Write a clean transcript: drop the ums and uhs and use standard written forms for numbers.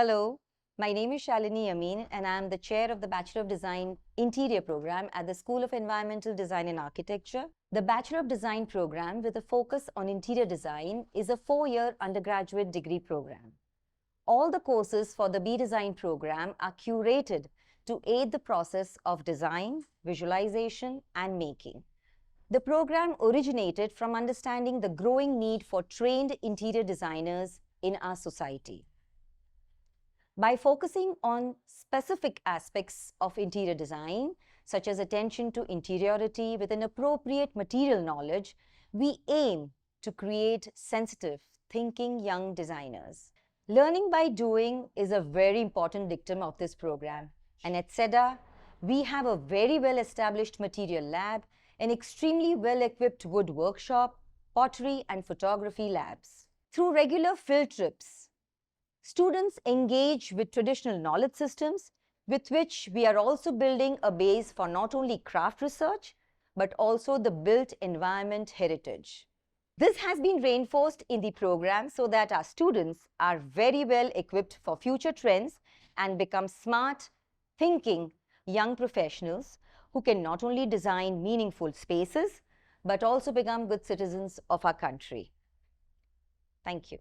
Hello, my name is Shalini Amin and I am the chair of the Bachelor of Design Interior program at the School of Environmental Design and Architecture. The Bachelor of Design program with a focus on interior design is a 4-year undergraduate degree program. All the courses for the B.Design program are curated to aid the process of design, visualization and making. The program originated from understanding the growing need for trained interior designers in our society. By focusing on specific aspects of interior design, such as attention to interiority with an appropriate material knowledge, we aim to create sensitive, thinking young designers. Learning by doing is a very important dictum of this program. And at CEDA, we have a very well-established material lab, an extremely well-equipped wood workshop, pottery and photography labs. Through regular field trips, students engage with traditional knowledge systems with which we are also building a base for not only craft research, but also the built environment heritage. This has been reinforced in the program so that our students are very well equipped for future trends and become smart, thinking young professionals who can not only design meaningful spaces, but also become good citizens of our country. Thank you.